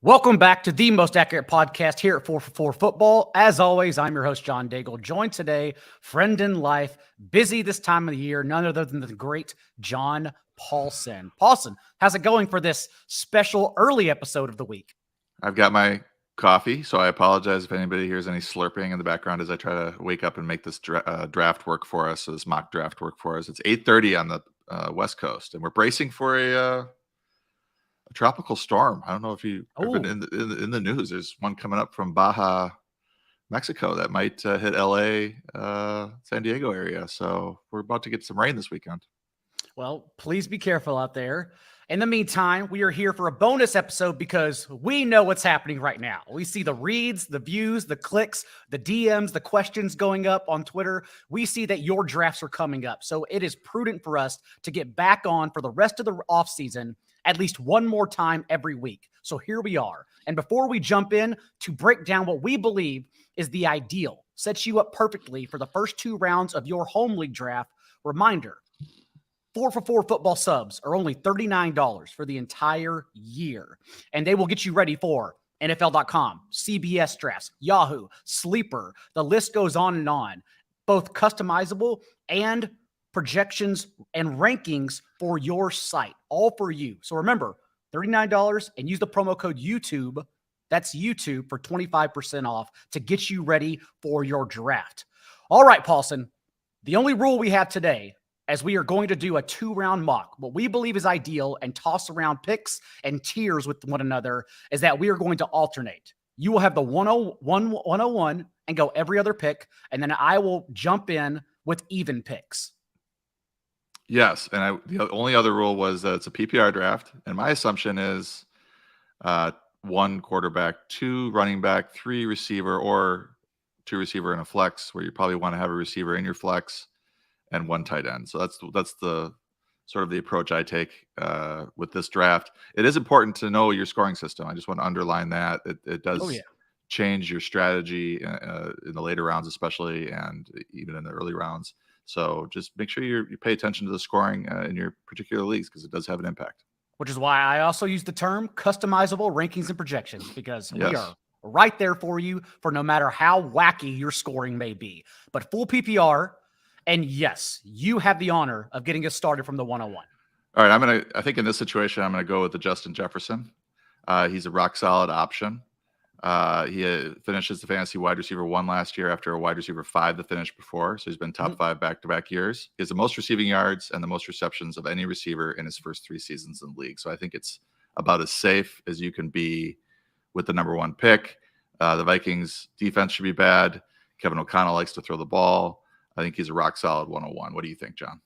Welcome back to the most accurate podcast here at 4 for 4 Football. As always, I'm your host, John Daigle, joined today, friend in life, busy this time of the year, none other than the great John Paulson. Paulson, how's it going for this special early episode of the week? I've got my coffee, so I apologize if anybody hears any slurping in the background as I try to wake up and make this draft work for us, this mock draft work for us. It's 8:30 on the West Coast, and we're bracing for a tropical storm. I don't know if you have been in the news. There's one coming up from Baja, Mexico that might hit LA, San Diego area. So we're about to get some rain this weekend. Well, please be careful out there. In the meantime, we are here for a bonus episode because we know what's happening right now. We see the reads, the views, the clicks, the DMs, the questions going up on Twitter. We see that your drafts are coming up. So it is prudent for us to get back on for the rest of the offseason at least one more time every week. So here we are. And before we jump in to break down what we believe is the ideal, sets you up perfectly for the first two rounds of your home league draft, reminder, 4 for 4 football subs are only $39 for the entire year. And they will get you ready for NFL.com, CBS drafts, Yahoo, Sleeper. The list goes on, both customizable and projections and rankings for your site, all for you. So remember, $39 and use the promo code YouTube. That's YouTube for 25% off to get you ready for your draft. All right, Paulson, the only rule we have today, as we are going to do a 2-round mock, what we believe is ideal and toss around picks and tiers with one another, is that we are going to alternate. You will have the 101 and go every other pick, and then I will jump in with even picks. Yes, and the only other rule was that it's a PPR draft, and my assumption is 1 quarterback, 2 running back, 3 receiver, or 2 receiver in a flex, where you probably want to have a receiver in your flex, and 1 tight end. So that's the sort of the approach I take with this draft. It is important to know your scoring system. I just want to underline that it does change your strategy in the later rounds, especially, and even in the early rounds. So just make sure you pay attention to the scoring in your particular leagues, because it does have an impact. Which is why I also use the term customizable rankings and projections, because we are right there for you for no matter how wacky your scoring may be. But full PPR, and yes, you have the honor of getting us started from the 101. All right, I think in this situation, I'm going to go with the Justin Jefferson. He's a rock solid option. He finishes the fantasy wide receiver 1 last year after a wide receiver 5 the finish before. So he's been top 5 back-to-back years. He has the most receiving yards and the most receptions of any receiver in his first 3 seasons in the league. So I think it's about as safe as you can be with the number 1 pick. The Vikings defense should be bad. Kevin O'Connell likes to throw the ball. I think he's a rock solid 101. What do you think, John?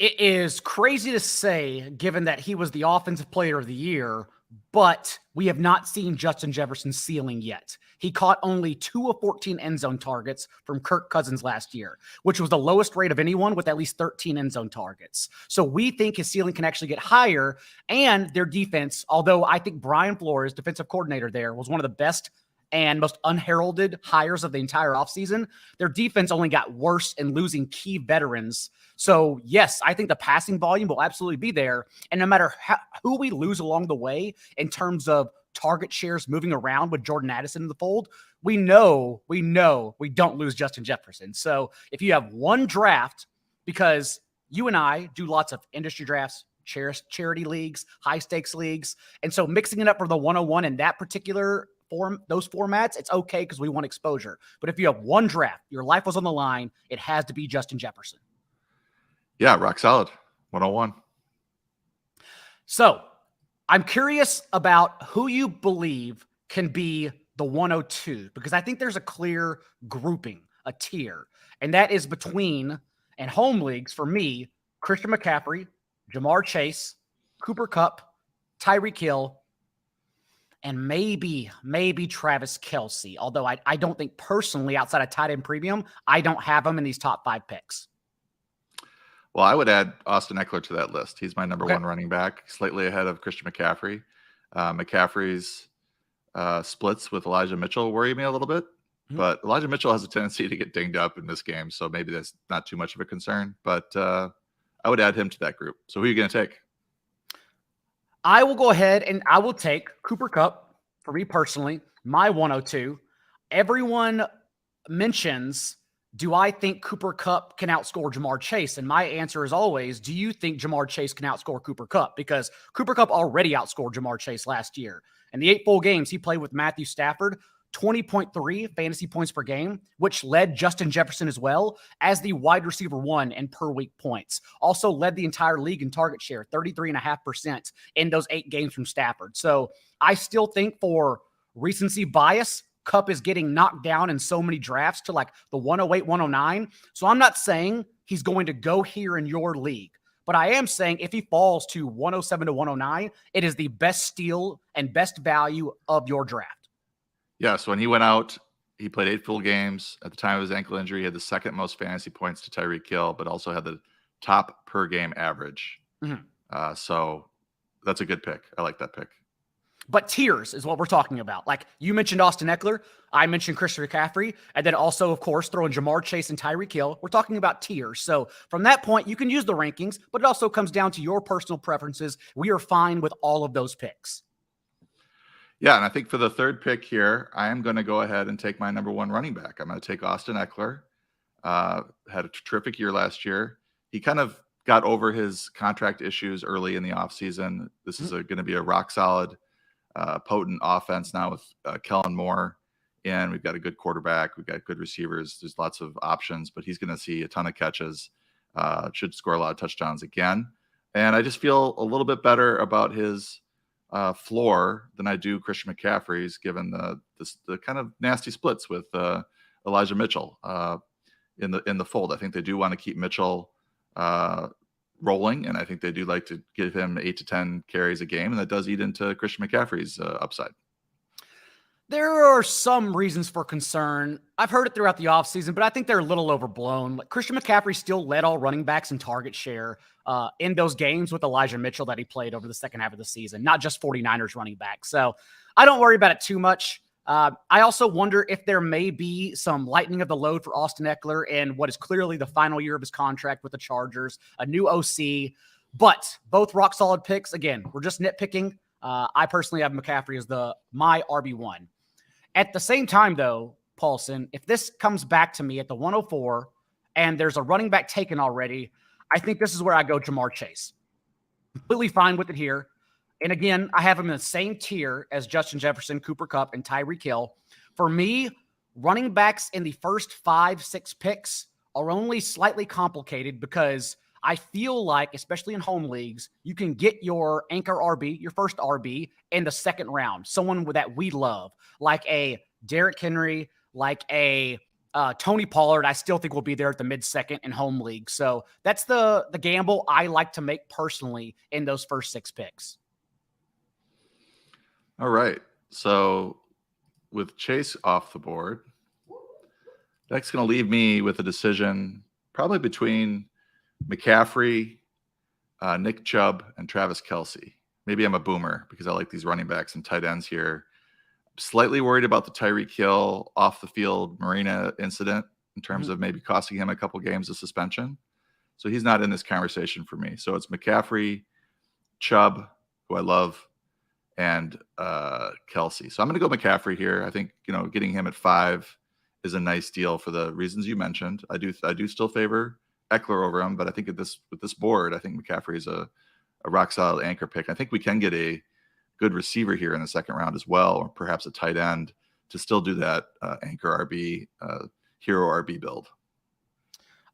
It is crazy to say, given that he was the offensive player of the year, but we have not seen Justin Jefferson's ceiling yet. He caught only 2 of 14 end zone targets from Kirk Cousins last year, which was the lowest rate of anyone with at least 13 end zone targets. So we think his ceiling can actually get higher, and their defense, although I think Brian Flores, defensive coordinator there, was one of the best and most unheralded hires of the entire offseason, their defense only got worse in losing key veterans. So, yes, I think the passing volume will absolutely be there. And no matter who we lose along the way in terms of target shares moving around with Jordan Addison in the fold, we know we don't lose Justin Jefferson. So if you have one draft, because you and I do lots of industry drafts, charity leagues, high stakes leagues, and so mixing it up for the 101 in that particular those formats, it's okay because we want exposure. But if you have one draft, your life was on the line, it has to be Justin Jefferson. Yeah, rock solid, 101. So I'm curious about who you believe can be the 102, because I think there's a clear grouping, a tier, and that is between, and home leagues for me, Christian McCaffrey, Jamar Chase, Cooper Kupp, Tyreek Hill, and maybe Travis Kelce. Although I don't think personally, outside of tight end premium, I don't have him in these top 5 picks. Well, I would add Austin Eckler to that list. He's my number 1 running back, slightly ahead of Christian McCaffrey. McCaffrey's splits with Elijah Mitchell worry me a little bit, but Elijah Mitchell has a tendency to get dinged up in this game, so maybe that's not too much of a concern. But I would add him to that group. So who are you going to take? I will go ahead and I will take Cooper Cup for me personally, my 102. Everyone mentions, do I think Cooper Cup can outscore Jamar Chase? And my answer is always, do you think Jamar Chase can outscore Cooper Cup? Because Cooper Cup already outscored Jamar Chase last year. In the 8 full games he played with Matthew Stafford, 20.3 fantasy points per game, which led Justin Jefferson as well as the wide receiver 1 in per week points. Also led the entire league in target share, 33.5% in those 8 games from Stafford. So I still think for recency bias, Cup is getting knocked down in so many drafts to like the 108, 109. So I'm not saying he's going to go here in your league, but I am saying if he falls to 107 to 109, it is the best steal and best value of your draft. Yeah, so when he went out, he played 8 full games. At the time of his ankle injury, he had the second most fantasy points to Tyreek Hill, but also had the top per game average. So that's a good pick. I like that pick. But tiers is what we're talking about. Like you mentioned Austin Eckler, I mentioned Christian McCaffrey, and then also, of course, throwing Jamar Chase and Tyreek Hill. We're talking about tiers. So from that point, you can use the rankings, but it also comes down to your personal preferences. We are fine with all of those picks. Yeah, and I think for the third pick here, I am going to go ahead and take my number 1 running back. I'm going to take Austin Eckler. Had a terrific year last year. He kind of got over his contract issues early in the offseason. This is going to be a rock solid, potent offense now with Kellen Moore. And we've got a good quarterback. We've got good receivers. There's lots of options, but he's going to see a ton of catches. Should score a lot of touchdowns again. And I just feel a little bit better about his floor than I do Christian McCaffrey's, given the kind of nasty splits with Elijah Mitchell in the fold. I think they do want to keep Mitchell rolling, and I think they do like to give him 8 to 10 carries a game, and that does eat into Christian McCaffrey's upside. There are some reasons for concern. I've heard it throughout the offseason, but I think they're a little overblown. Like Christian McCaffrey still led all running backs in target share in those games with Elijah Mitchell that he played over the second half of the season, not just 49ers running back. So I don't worry about it too much. I also wonder if there may be some lightening of the load for Austin Eckler in what is clearly the final year of his contract with the Chargers, a new OC, but both rock solid picks. Again, we're just nitpicking. I personally have McCaffrey as my RB1. At the same time, though, Paulson, if this comes back to me at the 104 and there's a running back taken already, I think this is where I go Jamar Chase. Completely fine with it here. And again, I have him in the same tier as Justin Jefferson, Cooper Kupp, and Tyreek Hill. For me, running backs in the first 5-6 picks are only slightly complicated because I feel like, especially in home leagues, you can get your anchor RB, your first RB, in the second round. Someone that we love, like a Derrick Henry, like a Tony Pollard. I still think will be there at the mid-second in home league. So that's the gamble I like to make personally in those first 6 picks. All right. So with Chase off the board, that's going to leave me with a decision probably between McCaffrey, Nick Chubb, and Travis Kelce. Maybe I'm a boomer because I like these running backs and tight ends here. Slightly worried about the Tyreek Hill off the field Marina incident in terms of maybe costing him a couple games of suspension. So he's not in this conversation for me. So it's McCaffrey, Chubb, who I love, and Kelce. So I'm going to go McCaffrey here. I think, getting him at 5 is a nice deal for the reasons you mentioned. I do still favor Eckler over him, but I think with this board, I think McCaffrey is a rock solid anchor pick. I think we can get a good receiver here in the second round as well, or perhaps a tight end to still do that anchor RB, hero RB build.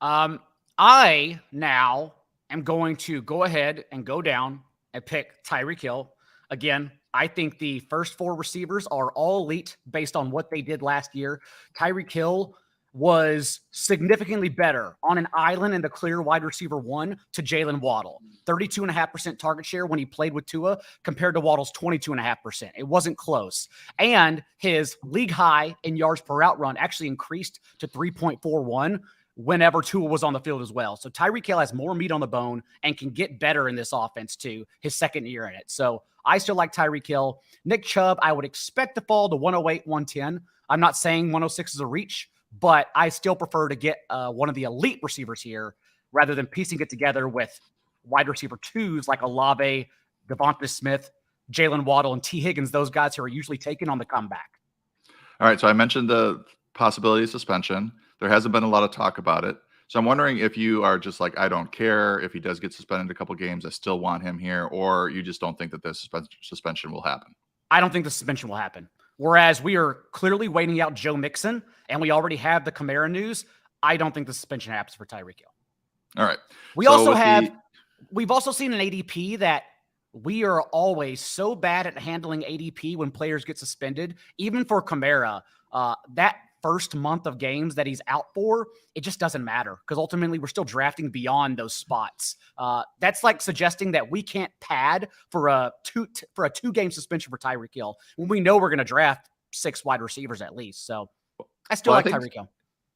I now am going to go ahead and go down and pick Tyreek Hill. Again, I think the first 4 receivers are all elite based on what they did last year. Tyreek Hill was significantly better on an island in the clear wide receiver 1 to Jalen Waddle. 32.5% target share when he played with Tua compared to Waddle's 22.5%. It wasn't close. And his league high in yards per route run actually increased to 3.41 whenever Tua was on the field as well. So Tyreek Hill has more meat on the bone and can get better in this offense too, his second year in it. So I still like Tyreek Hill. Nick Chubb, I would expect to fall to 108, 110. I'm not saying 106 is a reach, but I still prefer to get one of the elite receivers here rather than piecing it together with wide receiver 2s like Olave Devonta Smith, Jalen Waddle, and T. Higgins, those guys who are usually taken on the comeback. All right. So I mentioned the possibility of suspension. There hasn't been a lot of talk about it. So I'm wondering if you are just like, I don't care if he does get suspended a couple games, I still want him here, or you just don't think that the suspension will happen. I don't think the suspension will happen. Whereas we are clearly waiting out Joe Mixon, and we already have the Kamara news. I don't think the suspension happens for Tyreek Hill. All right. We've also seen an ADP that we are always so bad at handling ADP when players get suspended. Even for Kamara, that first month of games that he's out for, it just doesn't matter because ultimately we're still drafting beyond those spots. That's like suggesting that we can't pad for a two-game suspension for Tyreek Hill when we know we're going to draft 6 wide receivers at least. So I still like Tyreek Hill.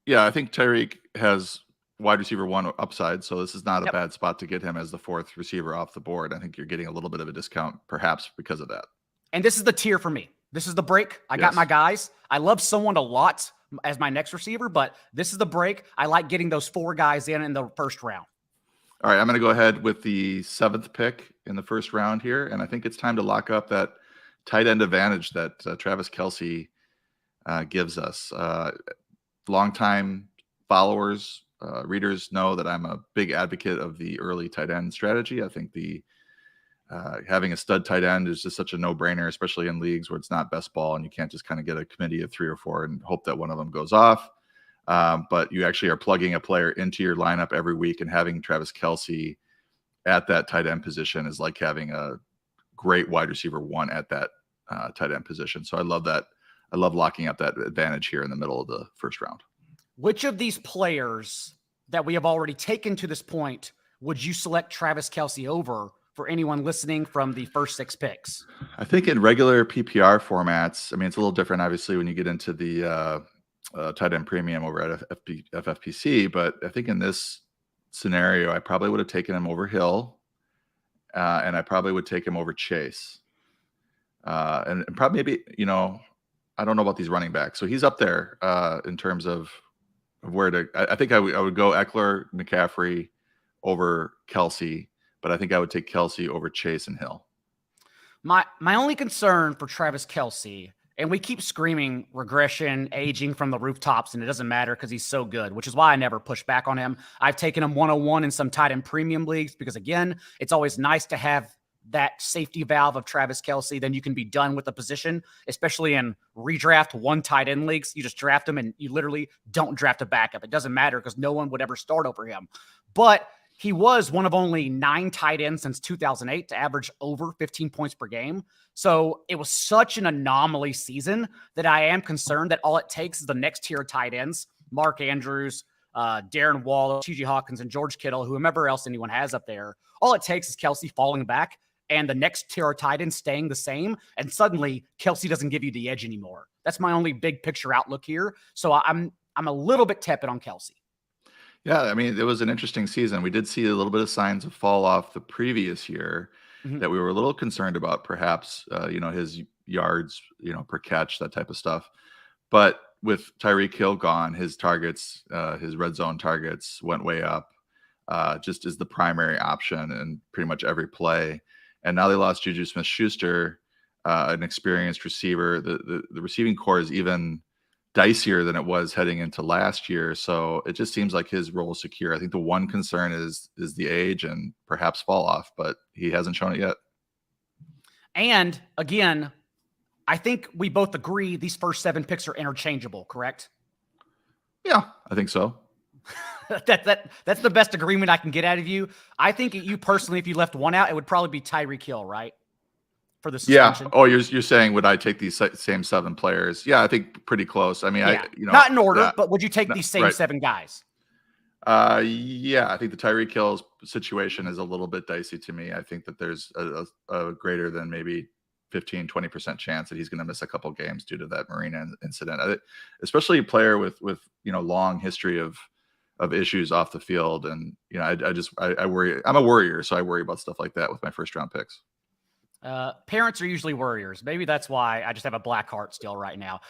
Yeah, I think Tyreek has wide receiver 1 upside, so this is not a bad spot to get him as the 4th receiver off the board. I think you're getting a little bit of a discount perhaps because of that. And this is the tier for me. This is the break. I got my guys. I love someone a lot as my next receiver, but this is the break. I like getting those 4 guys in the first round. All right, I'm going to go ahead with the 7th pick in the first round here, and I think it's time to lock up that tight end advantage that Travis Kelce gives us. Longtime followers, readers know that I'm a big advocate of the early tight end strategy. I think the having a stud tight end is just such a no-brainer, especially in leagues where it's not best ball and you can't just kind of get a committee of 3 or 4 and hope that one of them goes off. But you actually are plugging a player into your lineup every week, and having Travis Kelce at that tight end position is like having a great wide receiver 1 at that tight end position. So I love that. I love locking up that advantage here in the middle of the first round. Which of these players that we have already taken to this point would you select Travis Kelce over for anyone listening from the first 6 picks? I think in regular PPR formats, I mean, it's a little different, obviously, when you get into the tight end premium over at FFPC, but I think in this scenario, I probably would have taken him over Hill, and I probably would take him over Chase. And probably maybe, I don't know about these running backs. So he's up there in terms of where to. I think I would go Eckler, McCaffrey over Kelce, but I think I would take Kelce over Chase and Hill. My only concern for Travis Kelce, and we keep screaming regression, aging from the rooftops, and it doesn't matter because he's so good, which is why I never push back on him. I've taken him 101 in some tight end premium leagues because, again, it's always nice to have that safety valve of Travis Kelce. Then you can be done with the position, especially in redraft 1 tight end leagues. You just draft him and you literally don't draft a backup. It doesn't matter because no one would ever start over him. But he was one of only 9 tight ends since 2008 to average over 15 points per game. So it was such an anomaly season that I am concerned that all it takes is the next tier of tight ends, Mark Andrews, Darren Waller, T.J. Hawkins, and George Kittle, whomever else anyone has up there. All it takes is Kelce falling back and the next tier of tight end staying the same, and suddenly Kelce doesn't give you the edge anymore. That's my only big picture outlook here. So I'm a little bit tepid on Kelce. Yeah, I mean, it was an interesting season. We did see a little bit of signs of fall off the previous year that we were a little concerned about, perhaps, his yards, per catch, that type of stuff. But with Tyreek Hill gone, his targets, his red zone targets went way up, just as the primary option in pretty much every play. And now they lost Juju Smith-Schuster, an experienced receiver. The receiving core is even dicier than it was heading into last year. So it just seems like his role is secure. I think the one concern is the age and perhaps fall off, but he hasn't shown it yet. And again, I think we both agree these first 7 picks are interchangeable, correct? Yeah, I think so. That's the best agreement I can get out of you. I think you personally, if you left one out, it would probably be Tyreek Hill, right? For the suspension. Yeah. Oh, you're saying, would I take these same 7 players? Yeah, I think pretty close. I mean, yeah. Not in order, but would you take these same 7 guys? Yeah, I think the Tyreek Hill situation is a little bit dicey to me. I think that there's a greater than maybe 15-20% chance that he's going to miss a couple games due to that Marina incident, especially a player with long history of issues off the field. And I worry. I'm a worrier, so I worry about stuff like that with my first round picks. Parents are usually worriers. Maybe that's why I just have a black heart still right now.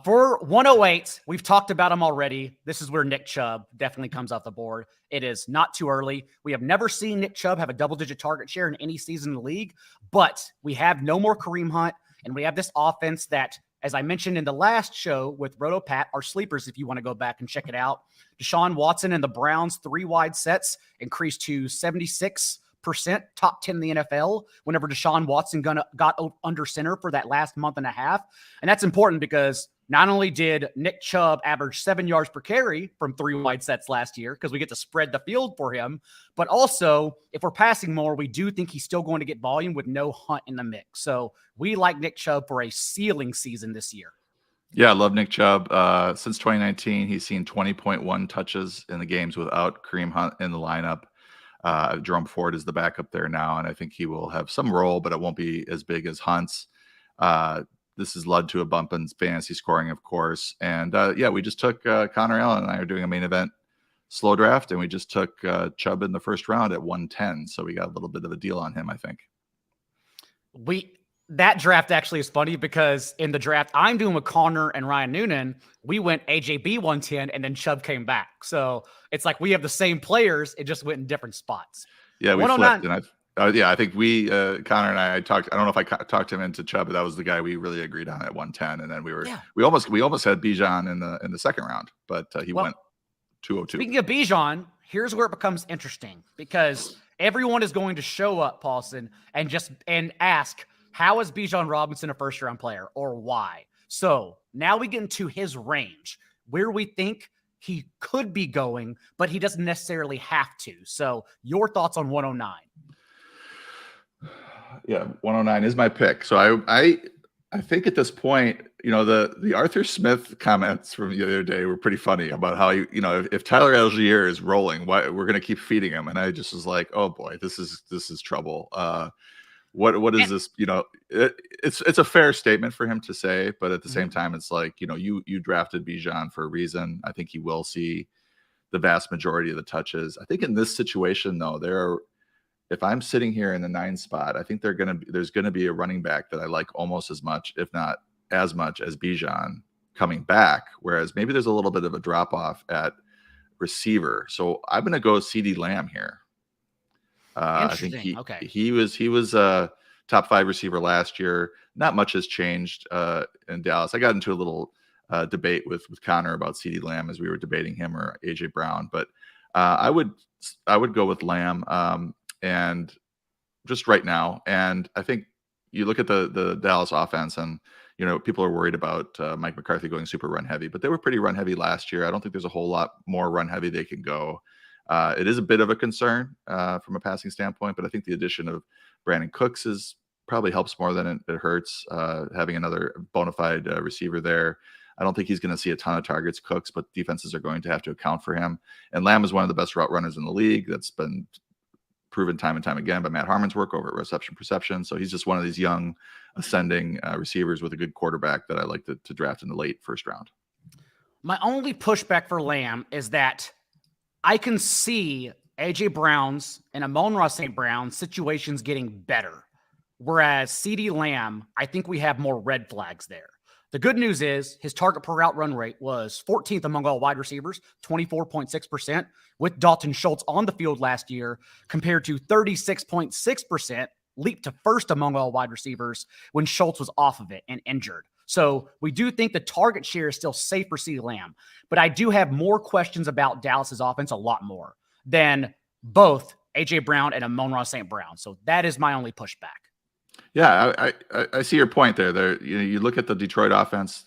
For 108, we've talked about him already. This is where Nick Chubb definitely comes off the board. It is not too early. We have never seen Nick Chubb have a double-digit target share in any season in the league, but we have no more Kareem Hunt, and we have this offense that, as I mentioned in the last show with Roto Pat, our sleepers, if you want to go back and check it out, Deshaun Watson and the Browns 3 wide sets increased to 76%, top 10 in the NFL whenever Deshaun Watson got under center for that last month and a half. And that's important because not only did Nick Chubb average 7 yards per carry from 3 wide sets last year, because we get to spread the field for him, but also if we're passing more, we do think he's still going to get volume with no Hunt in the mix. So we like Nick Chubb for a ceiling season this year. Yeah, I love Nick Chubb. Since 2019, he's seen 20.1 touches in the games without Kareem Hunt in the lineup. Jerome Ford is the backup there now, and I think he will have some role, but it won't be as big as Hunt's. This has led to a bump in fantasy scoring, of course. And yeah, we just took Connor Allen and I are doing a main event slow draft, and we just took Chubb in the first round at 110. So we got a little bit of a deal on him, I think. That draft actually is funny because in the draft I'm doing with Connor and Ryan Noonan, we went AJB 110 and then Chubb came back. So it's like we have the same players. It just went in different spots. Yeah, we flipped. And I think we, Connor and I talked, I don't know if I talked him into Chubb, but that was the guy we really agreed on at 110. And then we almost had Bijan in the second round, but he went 202. Speaking of Bijan, here's where it becomes interesting because everyone is going to show up, Paulson, and ask, how is Bijan Robinson a first-round player, or why? So now we get into his range, where we think he could be going, but he doesn't necessarily have to. So your thoughts on 109? Yeah, 109 is my pick. So I think at this point, the Arthur Smith comments from the other day were pretty funny about how if Tyler Algier is rolling, why we're going to keep feeding him. And I just was like, oh boy, this is trouble. What is this? It's a fair statement for him to say, but at the same time, it's like, you drafted Bijan for a reason. I think he will see the vast majority of the touches. I think in this situation, though, if I'm sitting here in the 9 spot, I think there's gonna be a running back that I like almost as much, if not as much, as Bijan coming back. Whereas maybe there's a little bit of a drop off at receiver. So I'm gonna go CeeDee Lamb here. I think he was a top 5 receiver last year. Not much has changed in Dallas. I got into a little debate with Connor about CeeDee Lamb as we were debating him or AJ Brown, but I would go with Lamb and just right now. And I think you look at the Dallas offense, and people are worried about Mike McCarthy going super run heavy, but they were pretty run heavy last year. I don't think there's a whole lot more run heavy they can go. It is a bit of a concern from a passing standpoint, but I think the addition of Brandon Cooks probably helps more than it hurts. Having another bona fide receiver there. I don't think he's going to see a ton of targets, Cooks, but defenses are going to have to account for him. And Lamb is one of the best route runners in the league. That's been proven time and time again by Matt Harmon's work over at Reception Perception. So he's just one of these young ascending receivers with a good quarterback that I like to draft in the late first round. My only pushback for Lamb is that I can see A.J. Brown's and Amon-Ra St. Brown's situations getting better. Whereas CeeDee Lamb, I think we have more red flags there. The good news is his target per route run rate was 14th among all wide receivers, 24.6%, with Dalton Schultz on the field last year, compared to 36.6%, leaped to first among all wide receivers when Schultz was off of it and injured. So we do think the target share is still safe for CeeDee Lamb, but I do have more questions about Dallas's offense, a lot more, than both A.J. Brown and Amon-Ra St. Brown. So that is my only pushback. Yeah, I see your point there. You look at the Detroit offense,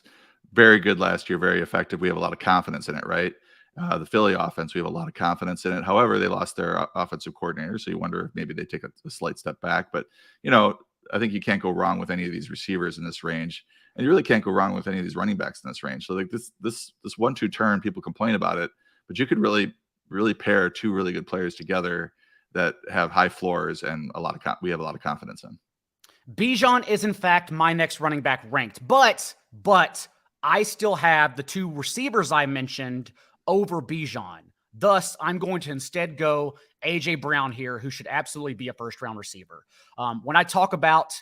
very good last year, very effective. We have a lot of confidence in it, right? The Philly offense, we have a lot of confidence in it. However, they lost their offensive coordinator, so you wonder if maybe they take a slight step back. But I think you can't go wrong with any of these receivers in this range, and you really can't go wrong with any of these running backs in this range. So like this 1-2 turn, people complain about it, but you could really pair 2 really good players together that have high floors and we have a lot of confidence in. Bijan is in fact my next running back ranked, but I still have the 2 receivers I mentioned over Bijan. Thus, I'm going to instead go A.J. Brown here, who should absolutely be a first-round receiver. When I talk about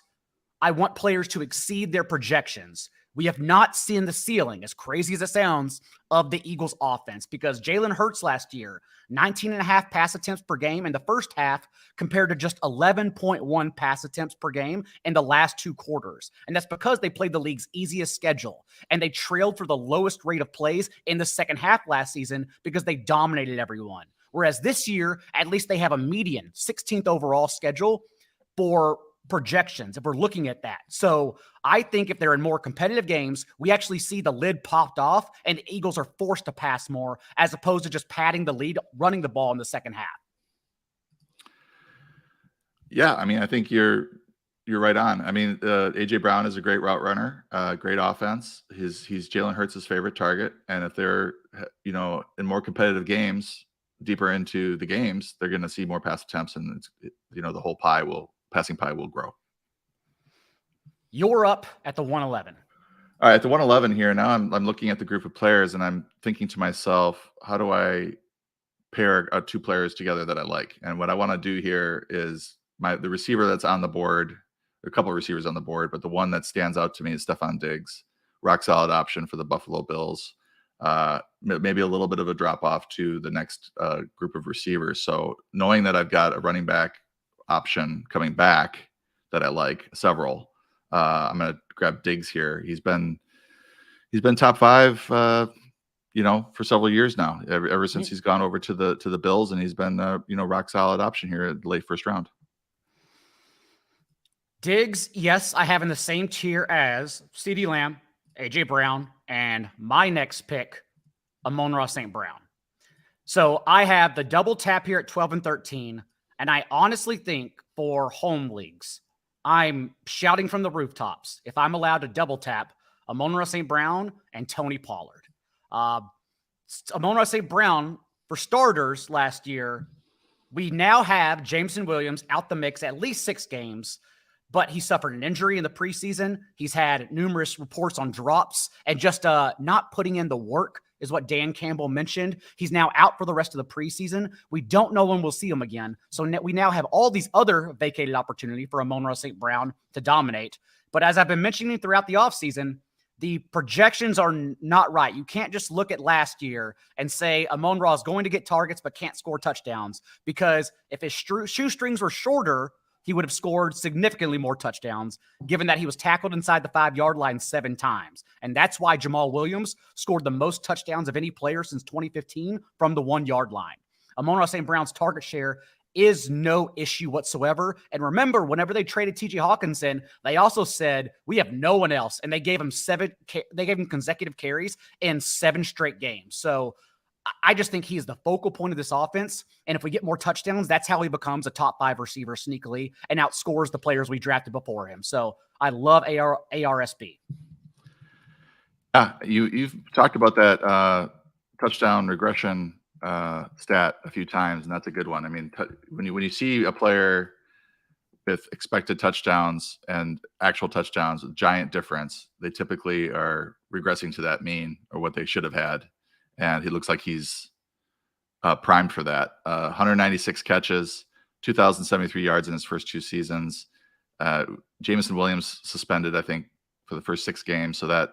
I want players to exceed their projections. We have not seen the ceiling, as crazy as it sounds, of the Eagles offense because Jalen Hurts last year, 19 and a half pass attempts per game in the first half compared to just 11.1 pass attempts per game in the last 2 quarters. And that's because they played the league's easiest schedule and they trailed for the lowest rate of plays in the second half last season because they dominated everyone. Whereas this year, at least they have a median 16th overall schedule for projections if we're looking at that. So I think if they're in more competitive games, we actually see the lid popped off and the Eagles are forced to pass more as opposed to just padding the lead, running the ball in the second half. Yeah, I mean, I think you're right on. I mean, AJ Brown is a great route runner, great offense. He's Jalen Hurts' favorite target, and if they're in more competitive games, deeper into the games, they're going to see more pass attempts, and the whole passing pie will grow. You're up at the 111. All right, at the 111 here now, I'm looking at the group of players, and I'm thinking to myself, how do I pair 2 players together that I like? And what I want to do here is the receiver that's on the board. There are a couple of receivers on the board, but the one that stands out to me is Stephon Diggs, rock solid option for the Buffalo Bills. Maybe a little bit of a drop off to the next group of receivers. So knowing that I've got a running back option coming back that I like several, I'm going to grab Diggs here. He's been top 5, for several years now, ever since he's gone over to the Bills, and he's been rock solid option here at the late first round. Diggs, yes, I have in the same tier as CeeDee Lamb, AJ Brown, and my next pick, Amon-Ra St. Brown. So I have the double tap here at 12 and 13, and I honestly think for home leagues, I'm shouting from the rooftops if I'm allowed to double tap Amon-Ra St. Brown and Tony Pollard. Amon-Ra St. Brown, for starters last year, we now have Jameson Williams out the mix at least 6 games, but he suffered an injury in the preseason. He's had numerous reports on drops and just not putting in the work is what Dan Campbell mentioned. He's now out for the rest of the preseason. We don't know when we'll see him again. So we now have all these other vacated opportunity for Amon-Ra St. Brown to dominate. But as I've been mentioning throughout the offseason, the projections are not right. You can't just look at last year and say Amon-Ra is going to get targets but can't score touchdowns, because if his shoestrings were shorter, he would have scored significantly more touchdowns, given that he was tackled inside the 5-yard line 7 times. And that's why Jamal Williams scored the most touchdowns of any player since 2015 from the 1-yard line. Amon-Ra St. Brown's target share is no issue whatsoever. And remember, whenever they traded T.J. Hawkinson, they also said, we have no one else. And they gave him consecutive carries in 7 straight games. So I just think he is the focal point of this offense. And if we get more touchdowns, that's how he becomes a top 5 receiver sneakily and outscores the players we drafted before him. So I love ARSB. You've talked about that touchdown regression stat a few times, and that's a good one. I mean, when you see a player with expected touchdowns and actual touchdowns, a giant difference, they typically are regressing to that mean or what they should have had. And he looks like he's primed for that. 196 catches, 2,073 yards in his first 2 seasons. Jameson Williams suspended, I think, for the first 6 games. So that,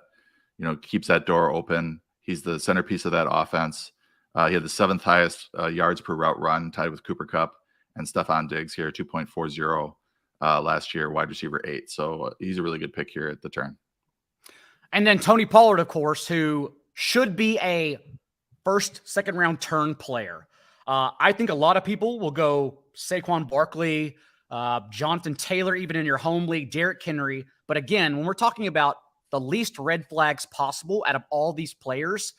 keeps that door open. He's the centerpiece of that offense. He had the 7th highest yards per route run, tied with Cooper Kupp and Stephon Diggs here, 2.40 last year, wide receiver 8. So he's a really good pick here at the turn. And then Tony Pollard, of course, who should be a second round turn player. I think a lot of people will go Saquon Barkley, Jonathan Taylor, even in your home league, Derrick Henry. But again, when we're talking about the least red flags possible out of all these players,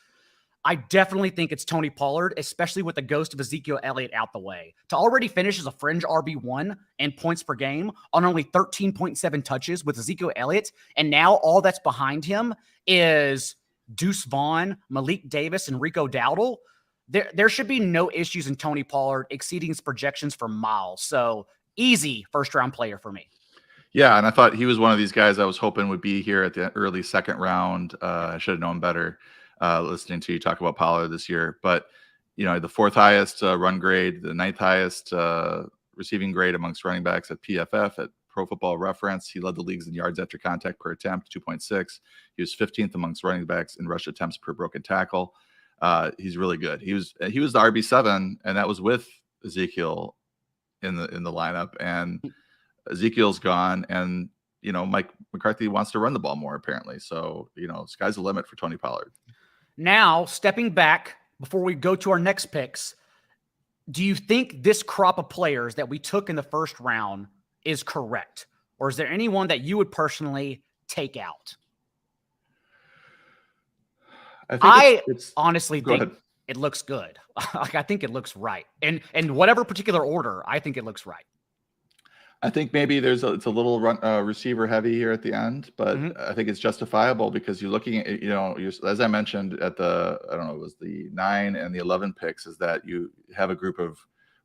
I definitely think it's Tony Pollard, especially with the ghost of Ezekiel Elliott out the way. To already finish as a fringe RB1 in points per game on only 13.7 touches with Ezekiel Elliott, and now all that's behind him is Deuce Vaughn, Malik Davis, and Rico Dowdle. There should be no issues in Tony Pollard exceeding his projections for miles. So easy first-round player for me. Yeah, and I thought he was one of these guys I was hoping would be here at the early second round. I should have known better listening to you talk about Pollard this year. But, the 4th highest run grade, the 9th highest receiving grade amongst running backs at PFF at Pro Football Reference. He led the leagues in yards after contact per attempt, 2.6. He was 15th amongst running backs in rush attempts per broken tackle. He's really good. He was the RB7, and that was with Ezekiel in the lineup. And Ezekiel's gone, and Mike McCarthy wants to run the ball more apparently. So sky's the limit for Tony Pollard. Now, stepping back before we go to our next picks, do you think this crop of players that we took in the first round is correct? Or is there anyone that you would personally take out? I honestly think it looks good. I think it looks right. And in whatever particular order, I think it looks right. I think maybe it's a little receiver heavy here at the end, but I think it's justifiable because you're looking at, as I mentioned at it was the 9 and the 11 picks, is that you have a group of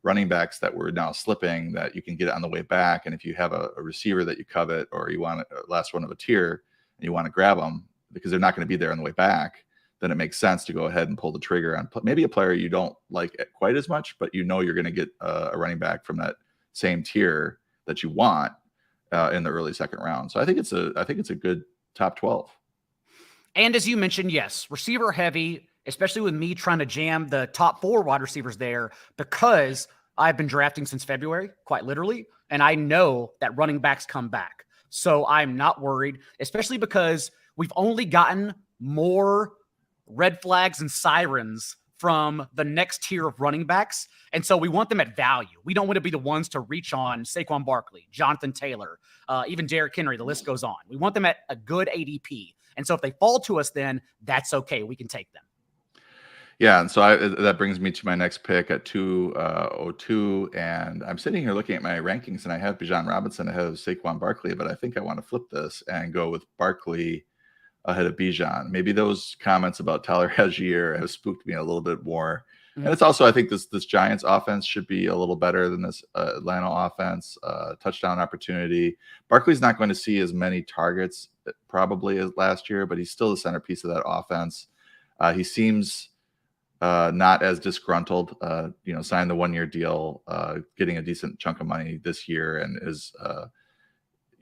running backs that were now slipping that you can get on the way back. And if you have a receiver that you covet, or you want a last one of a tier and you want to grab them because they're not going to be there on the way back, then it makes sense to go ahead and pull the trigger on maybe a player you don't like quite as much, but you're going to get a running back from that same tier that you want in the early second round. So I think it's a good top 12. And as you mentioned, yes, receiver heavy, especially with me trying to jam the top 4 wide receivers there, because I've been drafting since February, quite literally, and I know that running backs come back. So I'm not worried, especially because we've only gotten more red flags and sirens from the next tier of running backs. And so we want them at value. We don't want to be the ones to reach on Saquon Barkley, Jonathan Taylor, even Derrick Henry. The list goes on. We want them at a good ADP. And so if they fall to us, then that's okay. We can take them. Yeah, and so that brings me to my next pick at 202. And I'm sitting here looking at my rankings, and I have Bijan Robinson ahead of Saquon Barkley, but I think I want to flip this and go with Barkley ahead of Bijan. Maybe those comments about Tyler Algier have spooked me a little bit more. And it's also, I think this Giants offense should be a little better than this Atlanta offense. Touchdown opportunity. Barkley's not going to see as many targets probably as last year, but he's still the centerpiece of that offense. He seems not as disgruntled, signed the 1-year deal, getting a decent chunk of money this year, and is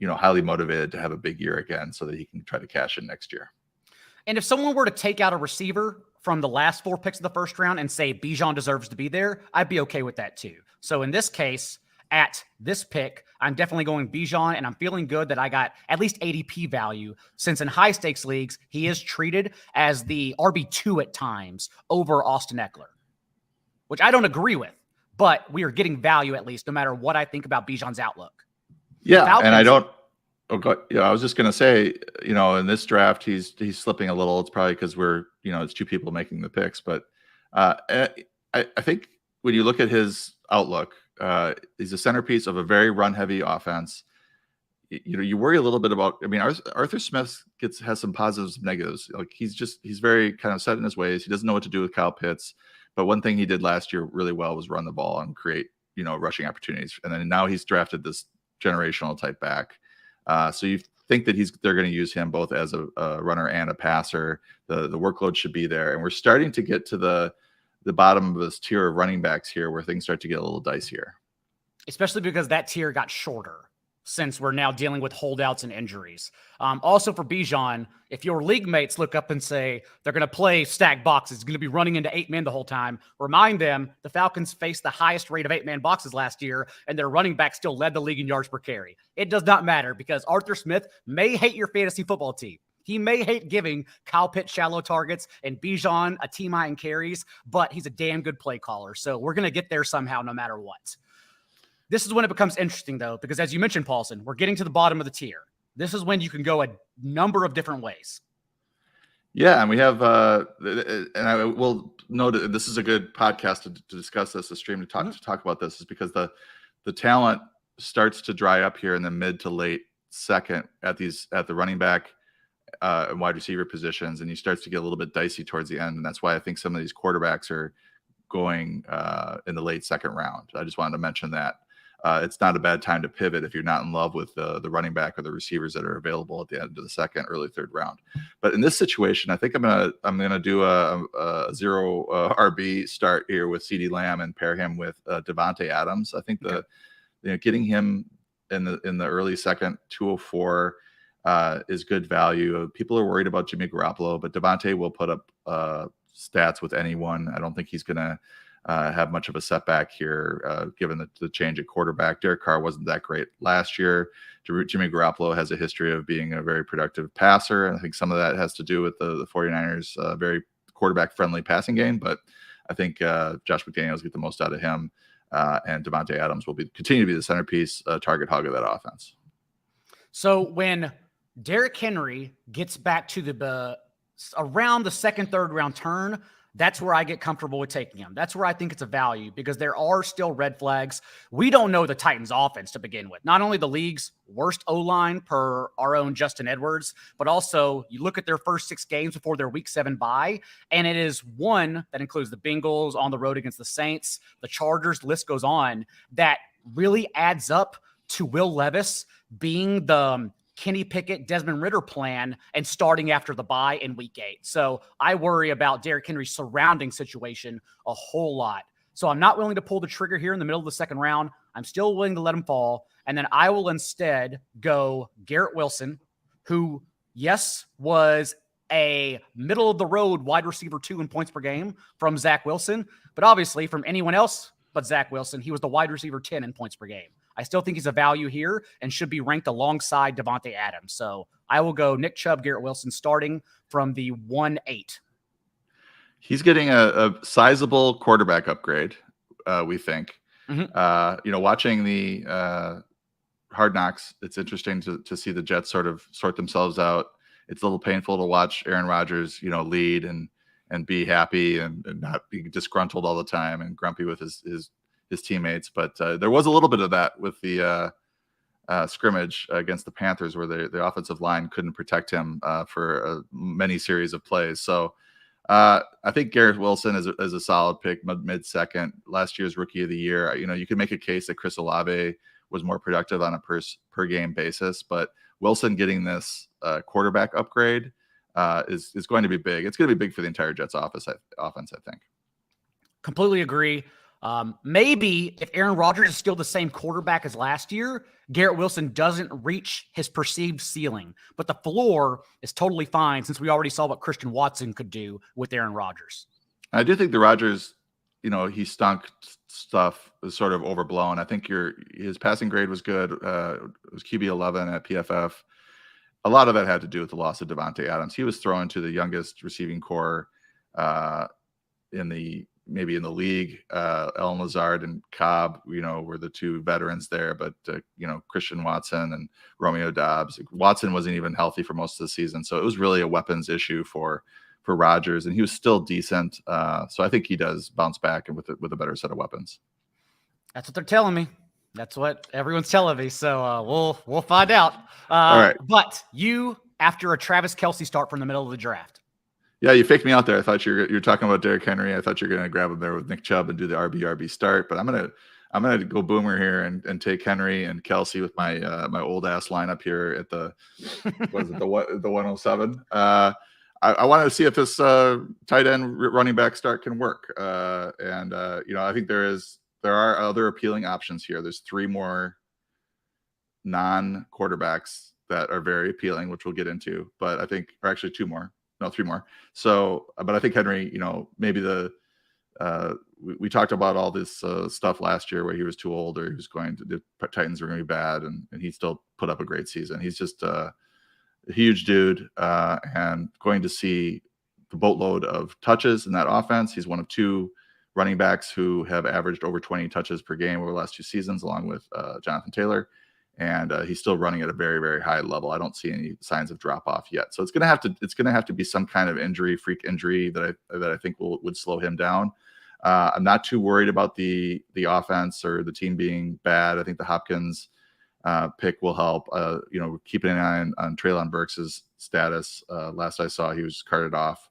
highly motivated to have a big year again so that he can try to cash in next year. And if someone were to take out a receiver from the last 4 picks of the first round and say Bijan deserves to be there, I'd be okay with that too. So in this case, at this pick, I'm definitely going Bijan, and I'm feeling good that I got at least ADP value, since in high stakes leagues, he is treated as the RB2 at times over Austin Eckler, which I don't agree with, but we are getting value at least, no matter what I think about Bijan's outlook. Yeah, Falcons, and I don't. I was just going to say, in this draft, he's slipping a little. It's probably because it's 2 people making the picks. But I think when you look at his outlook, he's a centerpiece of a very run-heavy offense. You worry a little bit about. I mean, Arthur Smith has some positives and negatives. Like he's very kind of set in his ways. He doesn't know what to do with Kyle Pitts. But one thing he did last year really well was run the ball and create rushing opportunities. And then now he's drafted this generational type back. So you think that they're going to use him both as a runner and a passer. The workload should be there, and we're starting to get to the bottom of this tier of running backs here, where things start to get a little dicier. Especially because that tier got shorter since we're now dealing with holdouts and injuries. Also for Bijan, if your league mates look up and say they're going to play stack boxes, going to be running into 8 men the whole time, remind them the Falcons faced the highest rate of 8-man boxes last year, and their running back still led the league in yards per carry. It does not matter, because Arthur Smith may hate your fantasy football team. He may hate giving Kyle Pitts shallow targets and Bijan a team high in carries, but he's a damn good play caller. So we're going to get there somehow, no matter what. This is when it becomes interesting, though, because as you mentioned, Paulson, we're getting to the bottom of the tier. This is when you can go a number of different ways. Yeah, and we have, and I will note that this is a good podcast to discuss this, a stream to talk about this, is because the talent starts to dry up here in the mid to late second at the running back and wide receiver positions, and he starts to get a little bit dicey towards the end, and that's why I think some of these quarterbacks are going in the late second round. I just wanted to mention that. It's not a bad time to pivot if you're not in love with the running back or the receivers that are available at the end of the second, early third round. But in this situation, I think I'm gonna do a 0 RB start here with CeeDee Lamb and pair him with Devontae Adams. I think getting him in the early second, 204 is good value. People are worried about Jimmy Garoppolo, but Devontae will put up stats with anyone. I don't think he's going to have much of a setback here, given the change at quarterback. Derek Carr wasn't that great last year. Jimmy Garoppolo has a history of being a very productive passer, and I think some of that has to do with the 49ers' very quarterback-friendly passing game, but I think Josh McDaniels get the most out of him, and Devontae Adams will continue to be the centerpiece, target hog of that offense. So when Derrick Henry gets back to the around the second, third round turn, that's where I get comfortable with taking him. That's where I think it's a value because there are still red flags. We don't know the Titans offense to begin with. Not only the league's worst O-line per our own Justin Edwards, but also you look at their first 6 games before their week 7 bye, and it is one that includes the Bengals on the road against the Saints, the Chargers, the list goes on, that really adds up to Will Levis being the Kenny Pickett, Desmond Ridder plan and starting after the bye in week 8. So I worry about Derrick Henry's surrounding situation a whole lot. So I'm not willing to pull the trigger here in the middle of the second round. I'm still willing to let him fall. And then I will instead go Garrett Wilson, who, yes, was a middle of the road wide receiver 2 in points per game from Zach Wilson. But obviously from anyone else but Zach Wilson, he was the wide receiver 10 in points per game. I still think he's a value here and should be ranked alongside Devontae Adams. So I will go Nick Chubb, Garrett Wilson starting from the 1-8. He's getting a sizable quarterback upgrade, we think. Mm-hmm. Watching the Hard Knocks, it's interesting to see the Jets sort of sort themselves out. It's a little painful to watch Aaron Rodgers, lead and be happy and not be disgruntled all the time and grumpy with his teammates. But there was a little bit of that with the scrimmage against the Panthers where the offensive line couldn't protect him for many series of plays. So I think Garrett Wilson is a solid pick, mid-second. Last year's Rookie of the Year. You can make a case that Chris Olave was more productive on a per game basis, but Wilson getting this quarterback upgrade is going to be big. It's going to be big for the entire Jets offense, I think. Completely agree. Maybe if Aaron Rodgers is still the same quarterback as last year, Garrett Wilson doesn't reach his perceived ceiling, but the floor is totally fine since we already saw what Christian Watson could do with Aaron Rodgers. I do think the Rodgers, he stunk stuff is sort of overblown. I think his passing grade was good. It was QB 11 at PFF. A lot of that had to do with the loss of Devontae Adams. He was thrown to the youngest receiving core in the league. Ellen Lazard and Cobb, were the 2 veterans there, but Christian Watson and Romeo Doubs. Watson wasn't even healthy for most of the season, so it was really a weapons issue for Rodgers, and he was still decent. So I think he does bounce back and with a better set of weapons. That's what they're telling me. That's what everyone's telling me. So we'll find out. All right. But you, after a Travis Kelce start from the middle of the draft. Yeah, you faked me out there. I thought you're talking about Derrick Henry. I thought you're going to grab him there with Nick Chubb and do the RB start. But I'm gonna go boomer here and take Henry and Kelce with my my old ass lineup here at the the 107. I wanted to see if this tight end running back start can work. I think there are other appealing options here. There's 3 more non-quarterbacks that are very appealing, which we'll get into. But I think, or actually 2 more. No, 3 more. So, but I think Henry, maybe we talked about all this stuff last year where he was too old or the Titans were going to be bad, and he still put up a great season. He's just a huge dude and going to see the boatload of touches in that offense. He's one of 2 running backs who have averaged over 20 touches per game over the last 2 seasons, along with Jonathan Taylor. And he's still running at a very, very high level. I don't see any signs of drop off yet. So it's going to have to be some kind of freak injury that I think would slow him down. I'm not too worried about the offense or the team being bad. I think the Hopkins pick will help. Keeping an eye on Treylon Burks' status. Last I saw, he was carted off.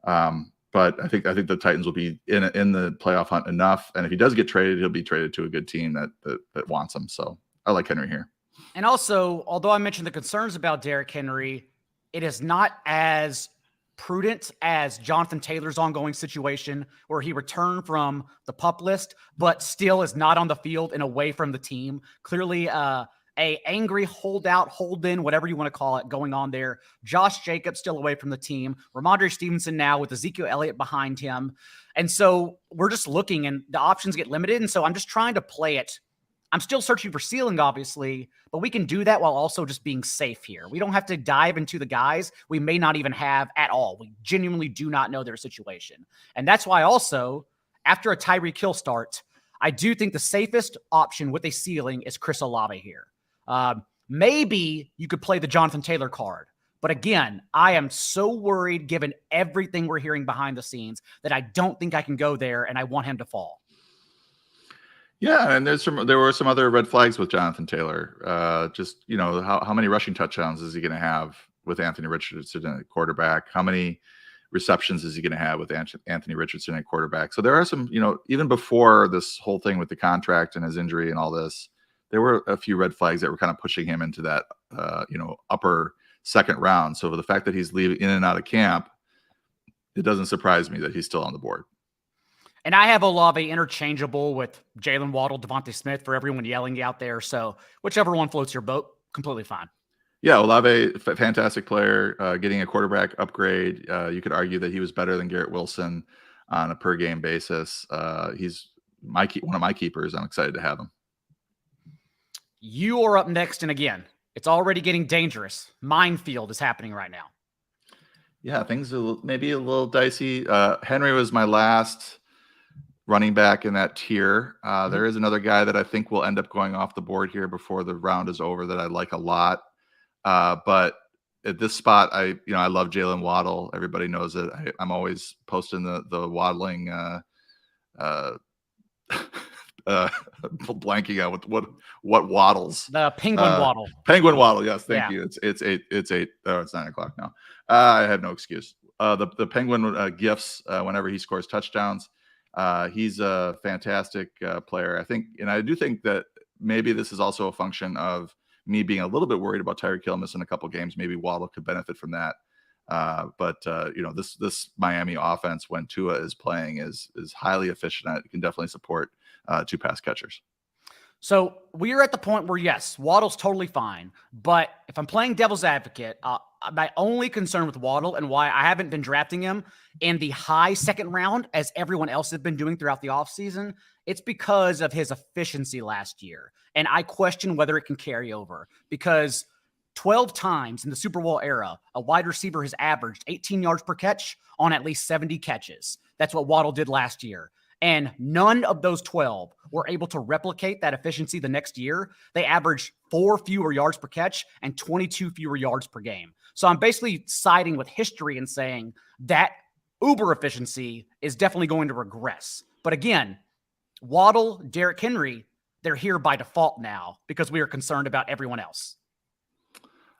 But I think the Titans will be in the playoff hunt enough. And if he does get traded, he'll be traded to a good team that wants him. So I like Henry here. And also, although I mentioned the concerns about Derrick Henry, it is not as prudent as Jonathan Taylor's ongoing situation where he returned from the PUP list, but still is not on the field and away from the team. Clearly, a angry holdout, hold in, whatever you want to call it, going on there. Josh Jacobs still away from the team. Ramondre Stevenson now with Ezekiel Elliott behind him. And so we're just looking and the options get limited. And so I'm just trying to play it. I'm still searching for ceiling, obviously, but we can do that while also just being safe here. We don't have to dive into the guys we may not even have at all. We genuinely do not know their situation. And that's why also, after a Tyreek Hill start, I do think the safest option with a ceiling is Chris Olave here. Maybe you could play the Jonathan Taylor card. But again, I am so worried given everything we're hearing behind the scenes that I don't think I can go there, and I want him to fall. Yeah, and there were some other red flags with Jonathan Taylor. Just, how many rushing touchdowns is he going to have with Anthony Richardson at quarterback? How many receptions is he going to have with Anthony Richardson at quarterback? So there are some, even before this whole thing with the contract and his injury and all this, there were a few red flags that were kind of pushing him into that, upper second round. So the fact that he's leaving in and out of camp, it doesn't surprise me that he's still on the board. And I have Olave interchangeable with Jalen Waddle, Devontae Smith for everyone yelling out there. So whichever one floats your boat, completely fine. Yeah, Olave, fantastic player, getting a quarterback upgrade. You could argue that he was better than Garrett Wilson on a per game basis. He's one of my keepers. I'm excited to have him. You are up next. And again, it's already getting dangerous. Minefield is happening right now. Yeah, things are maybe a little dicey. Henry was my last running back in that tier. There is another guy that I think will end up going off the board here before the round is over that I like a lot. But at this spot, I love Jalen Waddle. Everybody knows it. I'm always posting the waddling, blanking out with what waddles. The penguin waddle. Penguin waddle. Yes. Thank you. It's 9:00 now. I have no excuse. The penguin gifts whenever he scores touchdowns. He's a fantastic player, I think. And I do think that maybe this is also a function of me being a little bit worried about Tyreek Hill missing a couple games. Maybe Waddle could benefit from that. But this Miami offense, when Tua is playing, is highly efficient. It can definitely support 2 pass catchers. So we're at the point where, yes, Waddle's totally fine. But if I'm playing devil's advocate, my only concern with Waddle and why I haven't been drafting him in the high second round, as everyone else has been doing throughout the offseason, it's because of his efficiency last year. And I question whether it can carry over because 12 times in the Super Bowl era, a wide receiver has averaged 18 yards per catch on at least 70 catches. That's what Waddle did last year. And none of those 12 were able to replicate that efficiency the next year. They averaged 4 fewer yards per catch and 22 fewer yards per game. So I'm basically siding with history and saying that uber efficiency is definitely going to regress. But again, Waddle, Derrick Henry, they're here by default now because we are concerned about everyone else.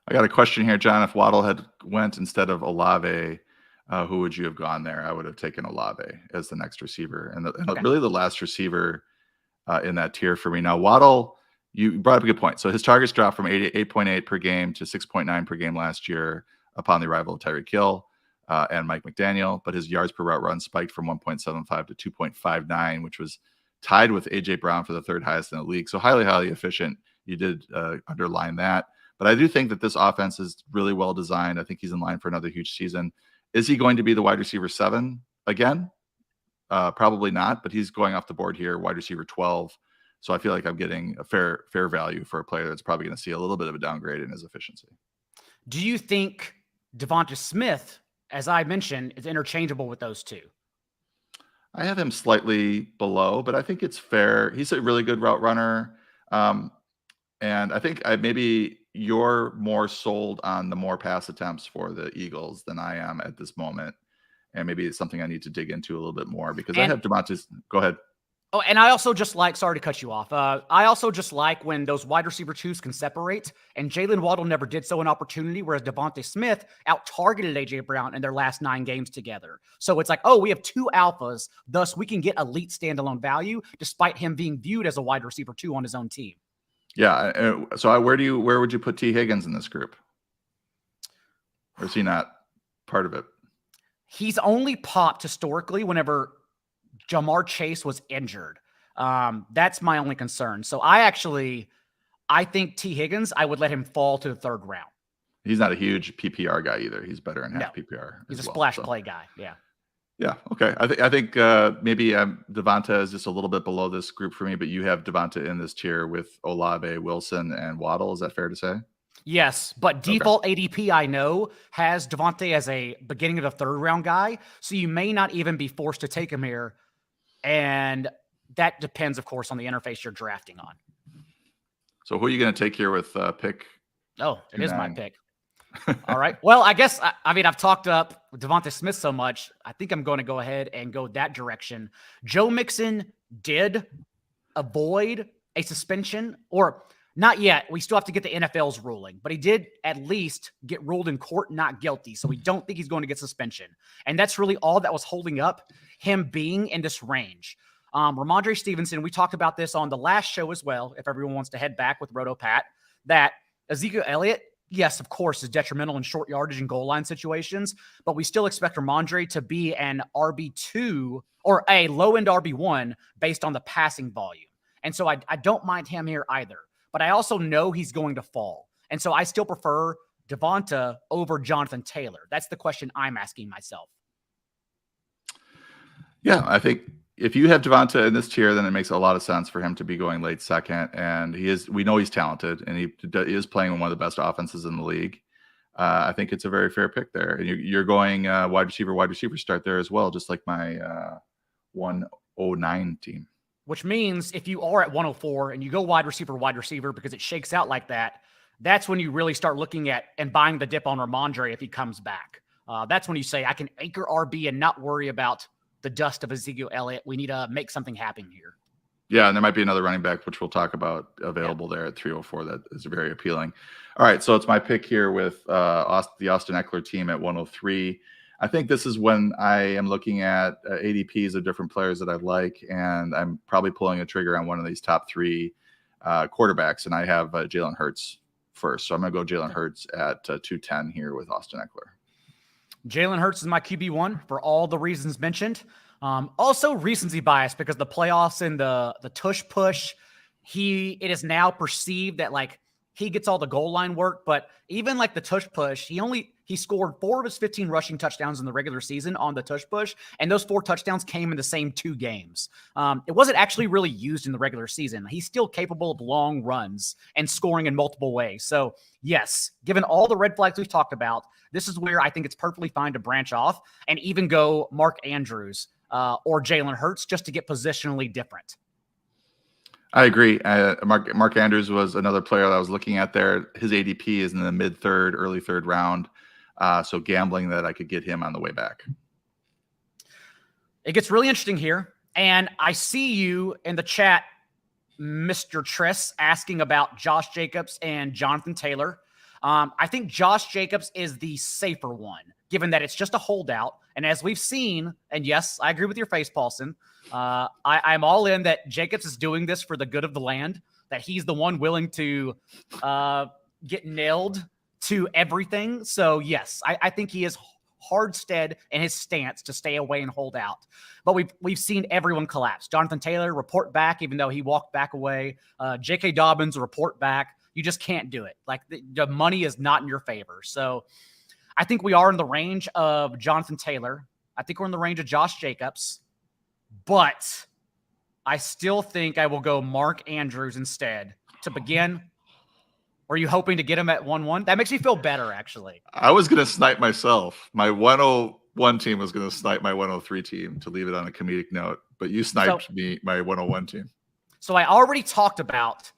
I got a question here, John. If Waddle had went instead of Olave, who would you have gone there? I would have taken Olave as the next receiver and really the last receiver in that tier for me. Now, Waddle, you brought up a good point. So his targets dropped from 8.8 per game to 6.9 per game last year upon the arrival of Tyreek Hill and Mike McDaniel, but his yards per route run spiked from 1.75 to 2.59, which was tied with A.J. Brown for the third highest in the league. So highly, highly efficient. You did underline that. But I do think that this offense is really well designed. I think he's in line for another huge season. Is he going to be the wide receiver 7 again? Probably not, but he's going off the board here, wide receiver 12. So I feel like I'm getting a fair value for a player that's probably going to see a little bit of a downgrade in his efficiency. Do you think Devonta Smith, as I mentioned, is interchangeable with those two? I have him slightly below, but I think it's fair. He's a really good route runner. And I think maybe you're more sold on the more pass attempts for the Eagles than I am at this moment. And maybe it's something I need to dig into a little bit more because I have Devonta's. Go ahead. Oh, and I also just like, sorry to cut you off. I also just like when those wide receiver 2s can separate, and Jalen Waddle never did so in opportunity, whereas Devonta Smith out-targeted A.J. Brown in their last 9 games together. So it's like, oh, we have 2 alphas, thus we can get elite standalone value despite him being viewed as a wide receiver 2 on his own team. Yeah. So where would you put T. Higgins in this group? Or is he not part of it? He's only popped historically whenever Jamar Chase was injured. That's my only concern. So I I think T. Higgins, I would let him fall to the third round. He's not a huge PPR guy either. He's better in No, half PPR. he's a as well, splash so. play guy. Yeah. Yeah. Okay. I think maybe Devonta is just a little bit below this group for me, but you have Devonta in this tier with Olave, Wilson, and Waddle. Is that fair to say? Yes, but default ADP I know has Devontae as a beginning of the third round guy, so you may not even be forced to take him here, and that depends, of course, on the interface you're drafting on. So who are you going to take here with pick? Oh, it is my pick. All right. Well, I guess, I mean, I've talked up Devonta Smith so much. I think I'm going to go ahead and go that direction. Joe Mixon did avoid a suspension, or not yet. We still have to get the NFL's ruling, but he did at least get ruled in court not guilty. So we don't think he's going to get suspension. And that's really all that was holding up him being in this range. Ramondre Stevenson, we talked about this on the last show as well, if everyone wants to head back with Roto Pat, that Ezekiel Elliott, yes, of course, is detrimental in short yardage and goal line situations, but we still expect Ramondre to be an RB2 or a low-end RB1 based on the passing volume. And so I don't mind him here either. But I also know he's going to fall. And so I still prefer Devonta over Jonathan Taylor. That's the question I'm asking myself. Yeah, I think if you have Devonta in this tier, then it makes a lot of sense for him to be going late second. And we know he's talented, and he is playing in one of the best offenses in the league. I think it's a very fair pick there. And you're going wide receiver start there as well, just like my 109 team. Which means if you are at 104 and you go wide receiver, because it shakes out like that, that's when you really start looking at and buying the dip on Ramondre if he comes back. That's when you say, I can anchor RB and not worry about the dust of Ezekiel Elliott. We need to make something happen here. Yeah, and there might be another running back, which we'll talk about, available there at 304. That is very appealing. All right, so it's my pick here with the Austin Eckler team at 103. I think this is when I am looking at ADPs of different players that I like, and I'm probably pulling a trigger on one of these top three quarterbacks, and I have Jalen Hurts first. So I'm going to go Jalen Hurts at 210 here with Austin Eckler. Jalen Hurts is my QB1 for all the reasons mentioned. Also recency bias because the playoffs and the tush push, it is now perceived that like he gets all the goal line work, but even like the tush push, he scored 4 of his 15 rushing touchdowns in the regular season on the tush push, and those 4 touchdowns came in the same 2 games. It wasn't actually really used in the regular season. He's still capable of long runs and scoring in multiple ways. So yes, given all the red flags we've talked about, this is where I think it's perfectly fine to branch off and even go Mark Andrews or Jalen Hurts just to get positionally different. I agree. Mark Andrews was another player that I was looking at there. His ADP is in the mid-third, early third round. So gambling that I could get him on the way back. It gets really interesting here. And I see you in the chat, Mr. Triss, asking about Josh Jacobs and Jonathan Taylor. I think Josh Jacobs is the safer one, given that it's just a holdout. And as we've seen, and yes, I agree with your face, Paulson. I'm all in that Jacobs is doing this for the good of the land, that he's the one willing to get nailed to everything. So yes, I think he is hard stead in his stance to stay away and hold out. But we've seen everyone collapse. Jonathan Taylor report back, even though he walked back away. J.K. Dobbins report back. You just can't do it. Like the money is not in your favor. So I think we are in the range of Jonathan Taylor. I think we're in the range of Josh Jacobs. But I still think I will go Mark Andrews instead to begin. Are you hoping to get him at 1-1? That makes me feel better, actually. I was going to snipe myself. My 101 team was going to snipe my 103 team to leave it on a comedic note. But you sniped me, my 101 team. So I already talked about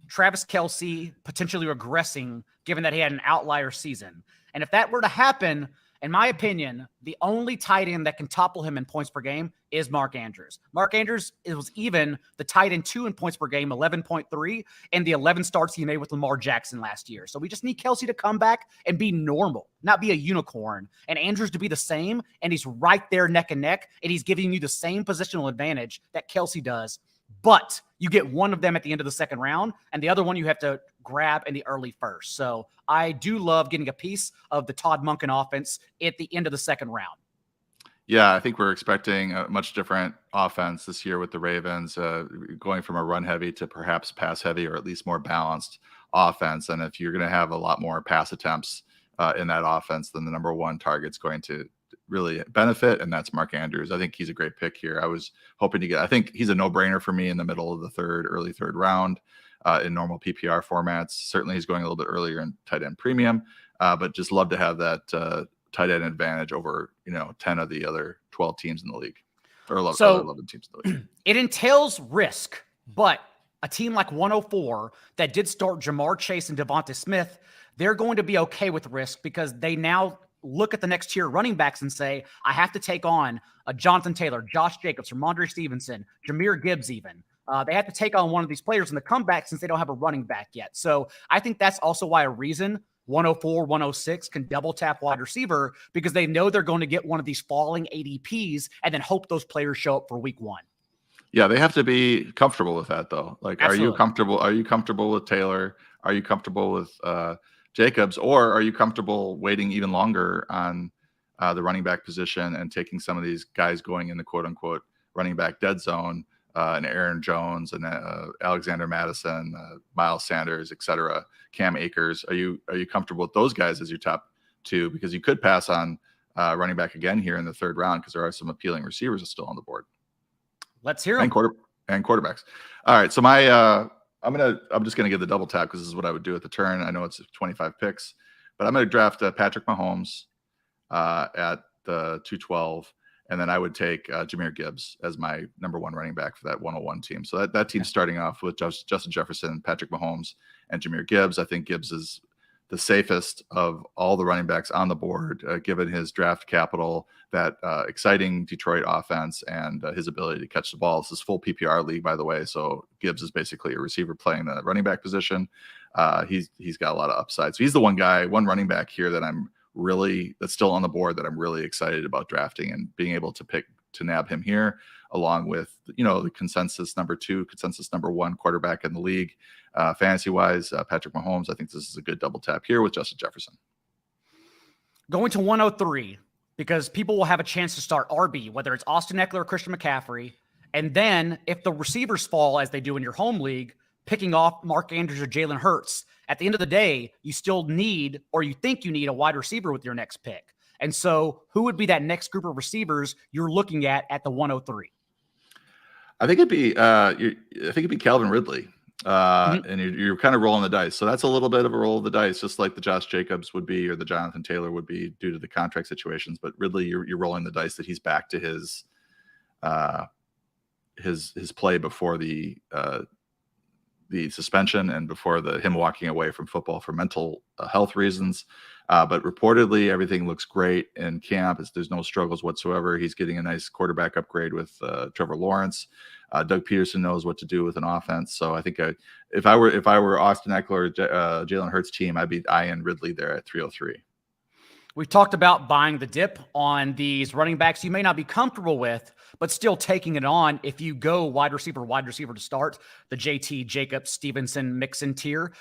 Travis Kelce potentially regressing, given that he had an outlier season. And if that were to happen, in my opinion, the only tight end that can topple him in points per game is Mark Andrews. Mark Andrews was even the tight end 2 in points per game, 11.3, and the 11 starts he made with Lamar Jackson last year. So we just need Kelce to come back and be normal, not be a unicorn, and Andrews to be the same, and he's right there neck and neck, and he's giving you the same positional advantage that Kelce does. But you get one of them at the end of the second round, and the other one you have to grab in the early first. So I do love getting a piece of the Todd Monken offense at the end of the second round. Yeah, I think we're expecting a much different offense this year with the Ravens, going from a run heavy to perhaps pass heavy, or at least more balanced offense. And if you're going to have a lot more pass attempts in that offense, then the number one target's going to really benefit, and that's Mark Andrews. I think he's a great pick here. I was hoping to get, I think he's a no brainer for me in the middle of the early third round in normal PPR formats. Certainly he's going a little bit earlier in tight end premium, but just love to have that tight end advantage over 10 of the other 12 teams in the league, or 11, So 11 teams in the league. it entails risk, but a team like 104 that did start Jamar Chase and Devonta Smith, they're going to be okay with risk because they now look at the next tier running backs and say, I have to take on a Jonathan Taylor, Josh Jacobs, Ramondre Stevenson, Jahmyr Gibbs even. They have to take on one of these players in the comeback since they don't have a running back yet. So I think that's also why a reason 104, 106 can double tap wide receiver, because they know they're going to get one of these falling ADPs and then hope those players show up for week one. Yeah, they have to be comfortable with that, though. Like, Absolutely. Are you comfortable with Taylor? Are you comfortable with Jacobs? Or are you comfortable waiting even longer on the running back position and taking some of these guys going in the quote unquote running back dead zone, and Aaron Jones and Alexander Madison, Miles Sanders, etc., Cam Akers? Are you comfortable with those guys as your top two? Because you could pass on running back again here in the third round, because there are some appealing receivers still on the board. Let's hear them. And quarterbacks. All right, so I'm just gonna give the double tap because this is what I would do at the turn. I know it's 25 picks, but I'm gonna draft Patrick Mahomes at the 212, and then I would take Jahmyr Gibbs as my number one running back for that 101 team. So that team's starting off with Justin Jefferson, Patrick Mahomes, and Jahmyr Gibbs. I think Gibbs is the safest of all the running backs on the board, given his draft capital, that exciting Detroit offense, and his ability to catch the ball. This is full PPR league, by the way, so Gibbs is basically a receiver playing the running back position. He's got a lot of upside. So he's the one running back here that's still on the board that I'm really excited about drafting and being able to nab him here, along with the consensus number one quarterback in the league, fantasy wise, Patrick Mahomes. I think this is a good double tap here with Justin Jefferson. Going to 103, because people will have a chance to start RB, whether it's Austin Eckler or Christian McCaffrey, and then if the receivers fall as they do in your home league, picking off Mark Andrews or Jalen Hurts. At the end of the day, you still need, or you think you need, a wide receiver with your next pick. And so who would be that next group of receivers you're looking at the 103? I think it'd be Calvin Ridley. And you're kind of rolling the dice. So that's a little bit of a roll of the dice, just like the Josh Jacobs would be, or the Jonathan Taylor would be, due to the contract situations. But Ridley, you're rolling the dice that he's back to his play before the suspension and before him walking away from football for mental health reasons. But reportedly, everything looks great in camp. There's no struggles whatsoever. He's getting a nice quarterback upgrade with Trevor Lawrence. Doug Peterson knows what to do with an offense. So I think if I were Austin Eckler or Jalen Hurts' team, I'd be eyeing Ridley there at 303. We've talked about buying the dip on these running backs you may not be comfortable with, but still taking it on if you go wide receiver to start, the JT, Jacobs, Stevenson, Mixon tier.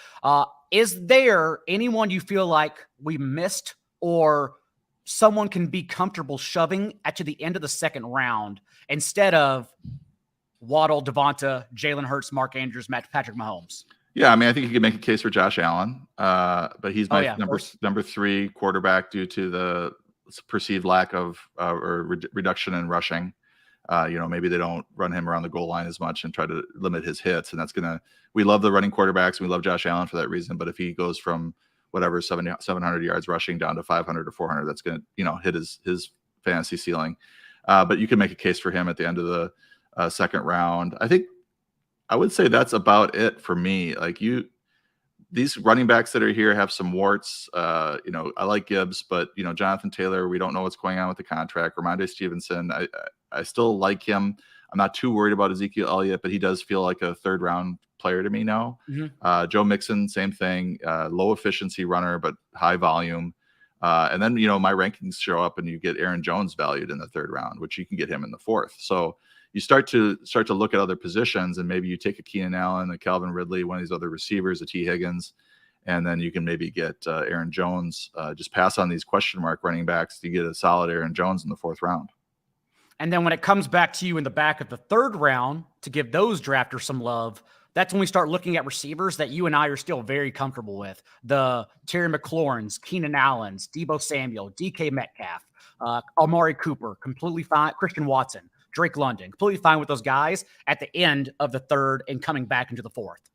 Is there anyone you feel like we missed, or someone can be comfortable shoving to the end of the second round instead of Waddle, Devonta, Jalen Hurts, Mark Andrews, Patrick Mahomes? Yeah, I mean, I think you could make a case for Josh Allen, but he's my number 3 quarterback due to the perceived lack of reduction in rushing. Maybe they don't run him around the goal line as much and try to limit his hits, and we love the running quarterbacks, and we love Josh Allen for that reason. But if he goes from whatever 700 yards rushing down to 500 or 400, that's going to hit his fantasy ceiling. But you can make a case for him at the end of the second round. I would say that's about it for me. These running backs that are here have some warts. I like Gibbs, but Jonathan Taylor, we don't know what's going on with the contract. Ramondre Stevenson, I still like him. I'm not too worried about Ezekiel Elliott, but he does feel like a third round player to me now. Mm-hmm. Joe Mixon, same thing. Low efficiency runner, but high volume. And then my rankings show up, and you get Aaron Jones valued in the third round, which you can get him in the fourth. So you start to look at other positions, and maybe you take a Keenan Allen, a Calvin Ridley, one of these other receivers, a T. Higgins, and then you can maybe get Aaron Jones. Just pass on these question mark running backs to get a solid Aaron Jones in the fourth round. And then when it comes back to you in the back of the third round to give those drafters some love, that's when we start looking at receivers that you and I are still very comfortable with. The Terry McLaurins, Keenan Allens, Debo Samuel, DK Metcalf, Amari Cooper, completely fine. Christian Watson, Drake London, completely fine with those guys at the end of the third and coming back into the fourth.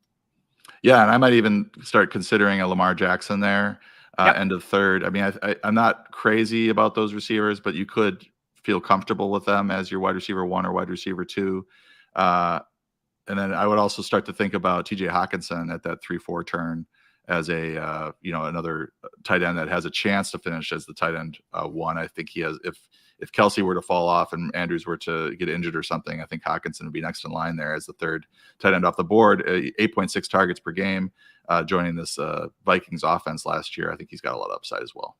Yeah, and I might even start considering a Lamar Jackson there, Yep. end of third. I mean, I'm not crazy about those receivers, but you could feel comfortable with them as your wide receiver 1 or wide receiver 2. And then I would also start to think about TJ Hawkinson at that 3-4 turn as a another tight end that has a chance to finish as the tight end 1. I think he has, if Kelsey were to fall off and Andrews were to get injured or something, I think Hawkinson would be next in line there as the third tight end off the board. 8.6 targets per game, joining this Vikings offense last year. I think he's got a lot of upside as well.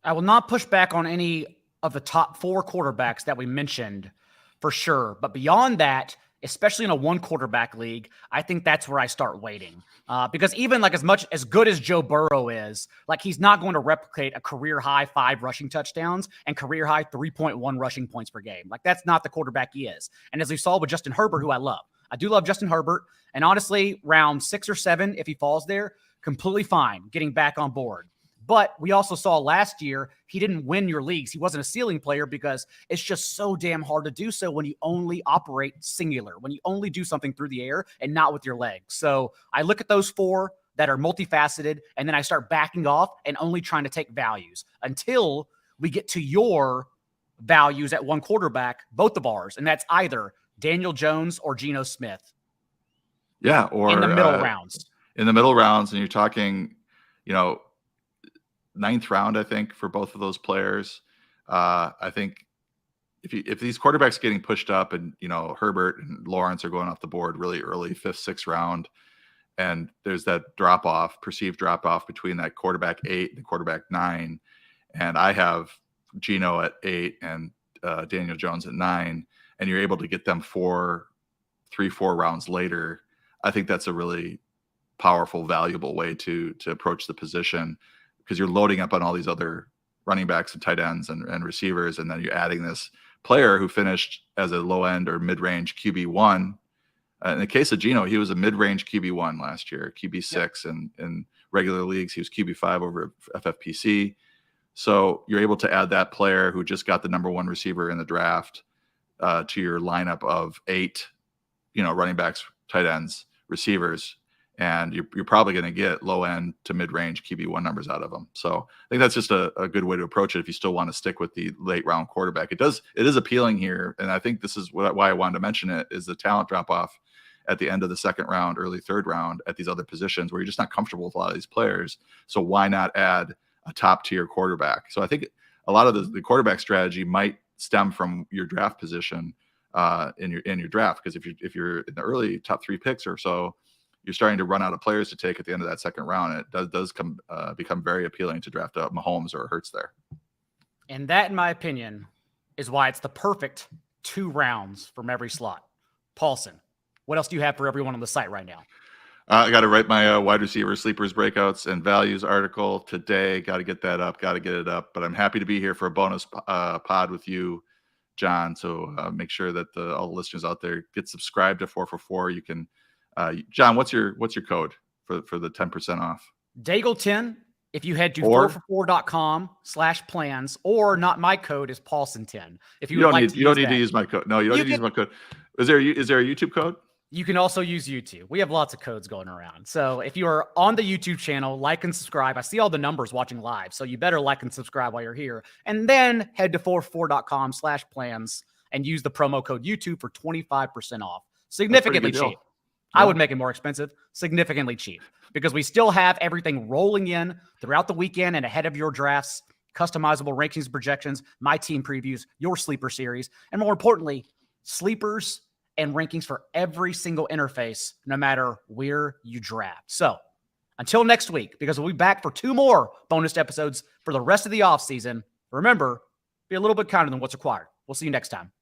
I will not push back on any of the top 4 quarterbacks that we mentioned for sure. But beyond that, especially in a 1 quarterback league, I think that's where I start waiting. Because even like as good as Joe Burrow is, like he's not going to replicate a career high 5 rushing touchdowns and career high 3.1 rushing points per game. Like that's not the quarterback he is. And as we saw with Justin Herbert, who I do love Justin Herbert. And honestly, round 6 or 7, if he falls there, completely fine getting back on board. But we also saw last year, he didn't win your leagues. He wasn't a ceiling player because it's just so damn hard to do so when you only operate singular, when you only do something through the air and not with your legs. So I look at those 4 that are multifaceted, and then I start backing off and only trying to take values until we get to your values at 1 quarterback, both of ours. And that's either Daniel Jones or Geno Smith. Yeah, or in the middle rounds. In the middle rounds, and you're talking, 9th round, I think, for both of those players. I think if these quarterbacks getting pushed up and, Herbert and Lawrence are going off the board really early, 5th, 6th round, and there's that perceived drop off between that quarterback 8 and the quarterback 9. And I have Geno at 8 and Daniel Jones at 9, and you're able to get them 4 rounds later. I think that's a really powerful, valuable way to approach the position, because you're loading up on all these other running backs and tight ends and receivers. And then you're adding this player who finished as a low end or mid-range QB1. In the case of Geno, he was a mid-range QB1 last year, QB6 in regular leagues. He was QB5 over FFPC. So you're able to add that player who just got the number 1 receiver in the draft to your lineup of 8, running backs, tight ends, receivers. And you're probably going to get low end to mid range QB1 numbers out of them. So I think that's just a good way to approach it if you still want to stick with the late round quarterback. It is appealing here, and I think this is why I wanted to mention it, is the talent drop off at the end of the 2nd round, early 3rd round at these other positions where you're just not comfortable with a lot of these players. So why not add a top tier quarterback? So I think a lot of the quarterback strategy might stem from your draft position in your draft, because if you're in the early top 3 picks or so, you're starting to run out of players to take at the end of that 2nd round. And it does become very appealing to draft up Mahomes or Hurts there. And that, in my opinion, is why it's the perfect 2 rounds from every slot. Paulson, what else do you have for everyone on the site right now? I got to write my wide receiver sleepers, breakouts, and values article today. Got to get that up. Got to get it up. But I'm happy to be here for a bonus pod with you, John. So make sure that all the listeners out there get subscribed to 4for4. You can. John, what's your code for the 10% off? Daigle10. If you head to 4for4.com/plans, or not, my code is Paulson10. If you don't need to use my code. No, you don't need to use my code. Is there a YouTube code? You can also use YouTube. We have lots of codes going around. So if you are on the YouTube channel, like and subscribe. I see all the numbers watching live, so you better like and subscribe while you're here. And then head to 4for4.com/plans and use the promo code YouTube for 25% off. Significantly cheap. I would make it more expensive, significantly cheap, because we still have everything rolling in throughout the weekend and ahead of your drafts, customizable rankings and projections, my team previews, your sleeper series, and more importantly, sleepers and rankings for every single interface, no matter where you draft. So until next week, because we'll be back for 2 more bonus episodes for the rest of the offseason, remember, be a little bit kinder than what's required. We'll see you next time.